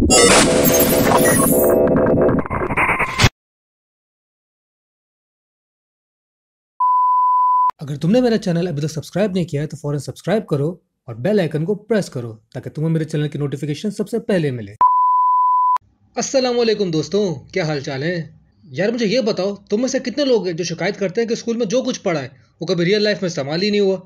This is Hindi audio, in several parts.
अगर तुमने मेरा चैनल अभी तक सब्सक्राइब नहीं किया है तो फौरन सब्सक्राइब करो और बेल आइकन को प्रेस करो ताकि तुम्हें मेरे चैनल की नोटिफिकेशन सबसे पहले मिले। अस्सलाम वालेकुम दोस्तों, क्या हाल चाल है यार। मुझे ये बताओ, तुम में से कितने लोग हैं जो शिकायत करते हैं कि स्कूल में जो कुछ पढ़ा है वो कभी रियल लाइफ में इस्तेमाल ही नहीं हुआ।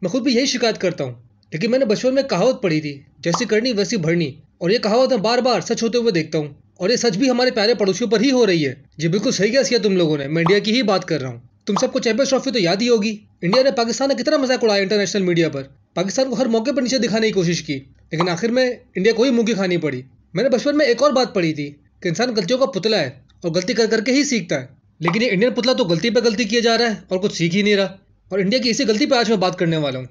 मैं खुद भी यही शिकायत करता हूँ, लेकिन मैंने बचपन में कहावत पढ़ी थी, जैसी करनी वैसी भरनी, और ये कहावत मैं बार बार सच होते हुए देखता हूँ। और ये सच भी हमारे प्यारे पड़ोसियों पर ही हो रही है। जी बिल्कुल सही गैस किया तुम लोगों ने, मैं इंडिया की ही बात कर रहा हूँ। तुम सबको चैंपियंस ट्रॉफी तो याद ही होगी। इंडिया ने पाकिस्तान का कितना मजाक उड़ाया इंटरनेशनल मीडिया पर, पाकिस्तान को हर मौके पर नीचे दिखाने की कोशिश की, लेकिन आखिर में इंडिया को ही मुंह की खानी पड़ी। मैंने बचपन में एक और बात पढ़ी थी कि इंसान गलतियों का पुतला है और गलती कर करके ही सीखता है। लेकिन ये इंडियन पुतला तो गलती पे गलती किए जा रहा है और कुछ सीख ही नहीं रहा। और इंडिया की इसी गलती पे आज मैं बात करने वाला हूँ।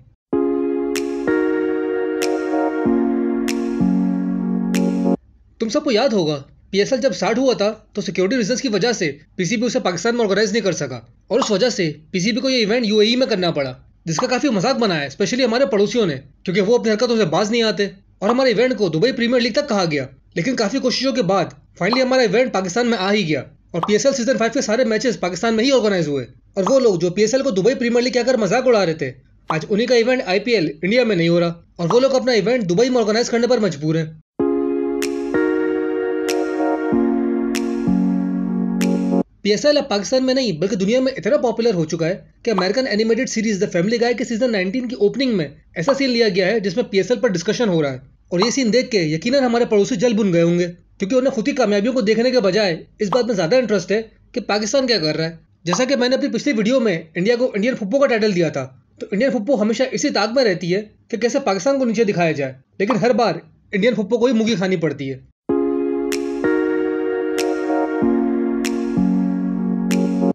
तुम सबको याद होगा, पीएसएल जब स्टार्ट हुआ था तो सिक्योरिटी रीजंस की वजह से पीसीबी उसे पाकिस्तान में ऑर्गेनाइज नहीं कर सका, और उस वजह से पीसीबी को ये इवेंट यूएई में करना पड़ा, जिसका काफी मजाक बनाया स्पेशली हमारे पड़ोसियों ने, क्योंकि वो अपनी हरकतों से बाज नहीं आते। और हमारे इवेंट को दुबई प्रीमियर लीग तक कहा गया, लेकिन काफी कोशिशों के बाद फाइनली हमारा इवेंट पाकिस्तान में आ ही गया और पीएसएल सीजन 5 के सारे मैचेस पाकिस्तान में ही ऑर्गेनाइज हुए। और वो लोग जो पीएसएल को दुबई प्रीमियर लीग कहकर मजाक उड़ा रहे थे, आज उन्हीं का इवेंट आईपीएल इंडिया में नहीं हो रहा और वो लोग अपना इवेंट दुबई में ऑर्गेनाइज करने पर मजबूर हैं। पीएसएल अब पाकिस्तान में नहीं बल्कि दुनिया में इतना पॉपुलर हो चुका है कि American animated series the family गाय के सीजन 19 की ओपनिंग में ऐसा सीन लिया गया है जिसमें पीएसएल पर डिस्कशन हो रहा है। और ये सीन देख के यकीनन हमारे पड़ोसी जल भुन गए होंगे, क्योंकि उन्हें खुद की कामयाबियों को देखने के बजाय इस बात में ज्यादा इंटरेस्ट है कि पाकिस्तान क्या कर रहा है। जैसा कि मैंने अपनी पिछली वीडियो में इंडिया को इंडियन फुटबॉल का टाइटल दिया था, तो इंडियन फुटबॉल हमेशा इसी ताक में रहती है कि कैसे पाकिस्तान को नीचे दिखाया जाए, लेकिन हर बार इंडियन फुटबॉल को ही मुंह की खानी पड़ती है।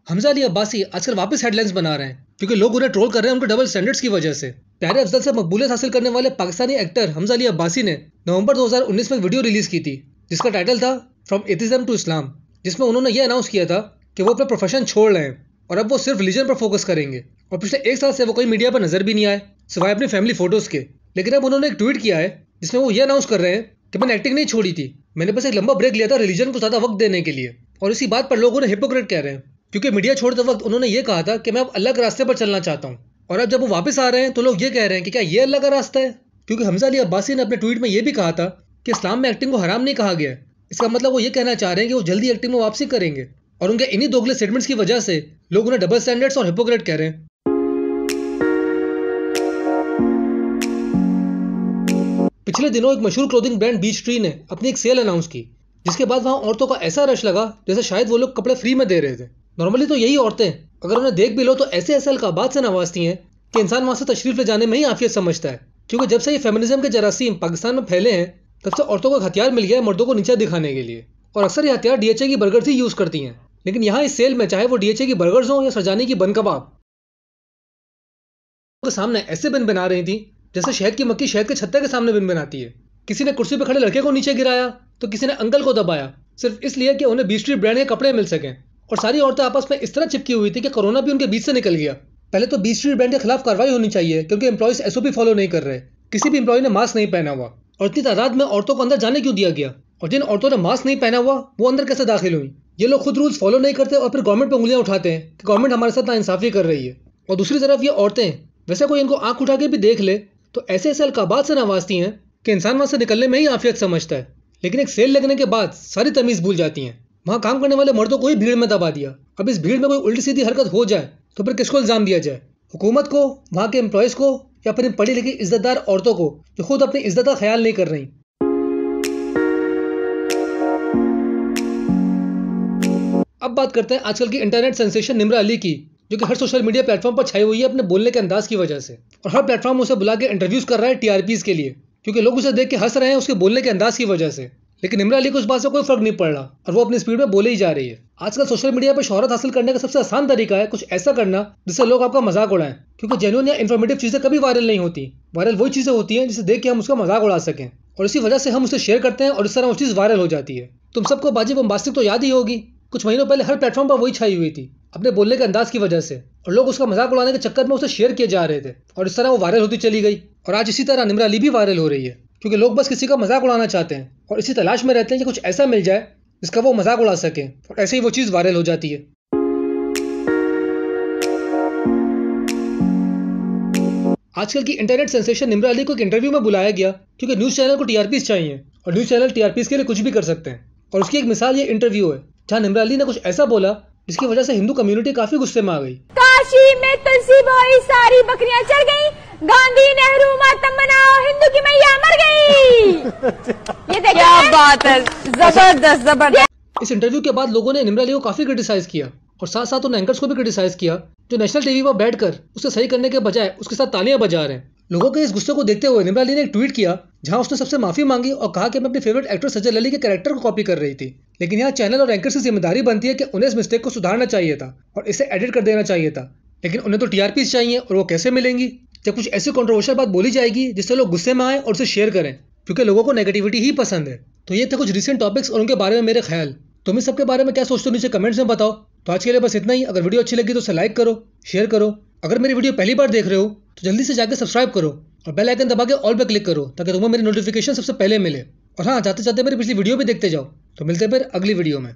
हमजा अली अब्बासी आजकल वापस हेडलाइंस बना रहे हैं क्योंकि लोग उन्हें ट्रोल कर रहे हैं उनके डबल स्टैंडर्ड्स की वजह से। प्यारे अफजल से मकबूलियत हासिल करने वाले पाकिस्तानी एक्टर हमजा अली अब्बासी ने नवंबर 2019 में एक वीडियो रिलीज की थी जिसका टाइटल था फ्रॉम एथिज्म टू इस्लाम, जिसमें उन्होंने ये अनाउंस किया था कि वो अपना प्रोफेशन छोड़ रहे हैं और अब वो सिर्फ रिलीजन पर फोकस करेंगे। और पिछले एक साल से वो कोई मीडिया पर नजर भी नहीं आए सिवाय अपनी फैमिली फोटोज के। लेकिन अब उन्होंने एक ट्वीट किया है जिसमें वो ये अनाउंस कर रहे हैं कि मैंने एक्टिंग नहीं छोड़ी थी, मैंने बस एक लंबा ब्रेक लिया था रिलीजन को ज्यादा वक्त देने के लिए। और इसी बात पर लोग उन्हें हिपोक्रेट कह रहे हैं, क्योंकि मीडिया छोड़ते वक्त उन्होंने ये कहा था कि मैं अब अल्लाह के रास्ते पर चलना चाहता हूँ। और अब जब वो वापस आ रहे हैं तो लोग ये कह रहे हैं कि क्या ये अल्लाह का रास्ता है, क्योंकि हमजा अली अब्बासी ने अपने ट्वीट में ये भी कहा था कि इस्लाम में एक्टिंग को हराम नहीं कहा गया है। इसका मतलब वो ये कहना चाह रहे हैं कि वो जल्दी एक्टिंग में वापसी करेंगे। और उनके इन्हीं दोगले स्टेटमेंट्स की वजह से लोग उन्हें डबल स्टैंडर्ड्स और हिपोक्रेट कह रहे हैं। पिछले दिनों एक मशहूर क्लोथिंग ब्रांड बीच ट्री ने अपनी एक सेल अनाउंस की, जिसके बाद वहां औरतों का ऐसा रश लगा जैसे शायद वो लोग कपड़े फ्री में दे रहे थे। नॉर्मली तो यही औरतें अगर उन्हें देख भी लो तो ऐसे ऐसे अलकाबात से नवाजती हैं कि इंसान वहां से तशरीफ ले जाने में ही आफियत समझता है। क्योंकि जब से ये फेमिनिज्म के जरासीम पाकिस्तान में फैले हैं तब से औरतों को हथियार मिल गया है मर्दों को नीचे दिखाने के लिए, और अक्सर ये हथियार डीएचए की बर्गर्स ही यूज करती हैं। लेकिन यहाँ इस सेल में चाहे वो डीएचए की बर्गर्स हो या सरजानी की बन कबाब के सामने ऐसे बिन बना रही थी जैसे शहद की मक्खी शहद के छत्ते के सामने बिन बनाती है। किसी ने कुर्सी पर खड़े लड़के को नीचे गिराया तो किसी ने अंकल को दबाया, सिर्फ इसलिए कि उन्हें बीच ट्री ब्रांड के कपड़े मिल सकें। और सारी औरतें आपस में इस तरह चिपकी हुई थी कि कोरोना भी उनके बीच से निकल गया। पहले तो बीच ट्री ब्रांड के खिलाफ कार्रवाई होनी चाहिए क्योंकि एम्प्लॉइज एसओपी फॉलो नहीं कर रहे। किसी भी एम्प्लॉय ने मास्क नहीं पहना हुआ, और इतनी तादाद में औरतों को अंदर जाने क्यों दिया गया, और जिन औरतों ने मास्क नहीं पहना हुआ वो अंदर कैसे दाखिल हुई। ये लोग खुद रूल्स फॉलो नहीं करते और फिर गवर्नमेंट पर उंगलियां उठाते हैं कि गवर्नमेंट हमारे साथ नाइंसाफी कर रही है। और दूसरी तरफ ये औरतें वैसे कोई इनको आंख उठा के भी देख ले तो ऐसे ऐसे अलकाबात से नवाजती हैं कि इंसान वहां से निकलने में ही आफियत समझता है। लेकिन एक सेल लगने के बाद सारी तमीज भूल जाती हैं। वहां काम करने वाले मर्दों को ही भीड़ में दबा दिया। अब इस भीड़ में कोई उल्टी सीधी हरकत हो जाए तो फिर किसको इल्जाम दिया जाए, हुकूमत को, वहां के एम्प्लॉयज को, या फिर इन पढ़ी लिखी इज्जतदार औरतों को जो खुद अपनी इज्जत का ख्याल नहीं कर रही। अब बात करते हैं आजकल की इंटरनेट सेंसेशन निम्रा अली की, जो कि हर सोशल मीडिया प्लेटफॉर्म पर छाई हुई है अपने बोलने के अंदाज की वजह से। और हर प्लेटफॉर्म उसे बुला के इंटरव्यूज कर रहा है टीआरपीज के लिए, क्योंकि लोग उसे देख के हंस रहे हैं उसके बोलने के अंदाज की वजह से। लेकिन निम्रा अली को इस बात से कोई फर्क नहीं पड़ रहा और वो अपनी स्पीड में बोले ही जा रही है। आजकल सोशल मीडिया पर शोहरत हासिल करने का सबसे आसान तरीका है कुछ ऐसा करना जिससे लोग आपका मजाक उड़ाएं, क्योंकि जेन्युइन या इन्फॉर्मेटिव चीजें कभी वायरल नहीं होती। वायरल वही चीजें होती हैं जिसे देख के हम उसका मजाक उड़ा सकें, और इसी वजह से हम उसे शेयर करते हैं और इस तरह वो चीज वायरल हो जाती है। तुम सबको बाजी बम्बास्टिक तो याद ही होगी, कुछ महीनों पहले हर प्लेटफॉर्म पर वही छाई हुई थी अपने बोलने के अंदाज की वजह से, और लोग उसका मजाक उड़ाने के चक्कर में उसे शेयर किए जा रहे थे और इस तरह वो वायरल होती चली गई। और आज इसी तरह निम्रा अली भी वायरल हो रही है, क्योंकि लोग बस किसी का मजाक उड़ाना चाहते हैं और इसी तलाश में रहते हैं कि कुछ ऐसा मिल जाए जिसका वो मजाक उड़ा सके, और ऐसे ही वो चीज़ वायरल हो जाती है। आजकल की इंटरनेट सेंसेशन निम्रा अली को एक इंटरव्यू में बुलाया गया क्योंकि न्यूज़ चैनल को टीआरपीस चाहिए और न्यूज़ चैनल टीआरपीस के लिए कुछ भी कर सकते हैं। और उसकी एक मिसाल ये इंटरव्यू है जहाँ निम्रा अली ने कुछ ऐसा बोला जिसकी वजह से हिंदू कम्युनिटी काफी गुस्से में आ गई। काशी में तुलसी बोई सारी बकरियां चढ़ गई, गांधी नेहरू मातम मनाओ हिंदू की मैया मर गई। ये क्या बात है, जबरदस्त जबरदस्त। इस इंटरव्यू के बाद लोगों ने निम्रा अली को काफी क्रिटिसाइज किया और साथ साथ उन एंकर्स को भी क्रिटिसाइज किया जो नेशनल टीवी पर बैठकर उसे सही करने के बजाय उसके साथ तालियां बजा रहे हैं। लोगों के इस गुस्से को देखते हुए निम्रा अली ने एक ट्वीट किया जहां उसने सबसे माफी मांगी और कहा कि मैं अपनी फेवरेट एक्टर सजल अली के कैरेक्टर को कॉपी कर रही थी, लेकिन यहाँ चैनल और एंकर्स की जिम्मेदारी बनती है कि उन्हें इस मिस्टेक को सुधारना चाहिए था और इसे एडिट कर देना चाहिए था। लेकिन उन्हें तो टीआरपीस चाहिए और वो कैसे मिलेंगी जब कुछ ऐसी कंट्रोवर्शियल बात बोली जाएगी जिससे लोग गुस्से में आए और उसे शेयर करें, क्योंकि लोगों को नेगेटिविटी ही पसंद है। तो ये थे कुछ रिसेंट टॉपिक्स और उनके बारे में मेरे ख्याल। तुम इस सब के बारे में क्या सोचते हो नीचे कमेंट्स में बताओ। तो आज के लिए बस इतना ही। अगर वीडियो अच्छी लगी तो उसे लाइक करो, शेयर करो। अगर मेरी वीडियो पहली बार देख रहे हो तो जल्दी से जाकर सब्सक्राइब करो और बेल आइकन दबा के ऑल पे क्लिक करो ताकि तुम्हें मेरी नोटिफिकेशन सबसे पहले मिले। और हाँ, जाते जाते मेरी पिछली वीडियो भी देखते जाओ। तो मिलते हैं फिर अगली वीडियो में।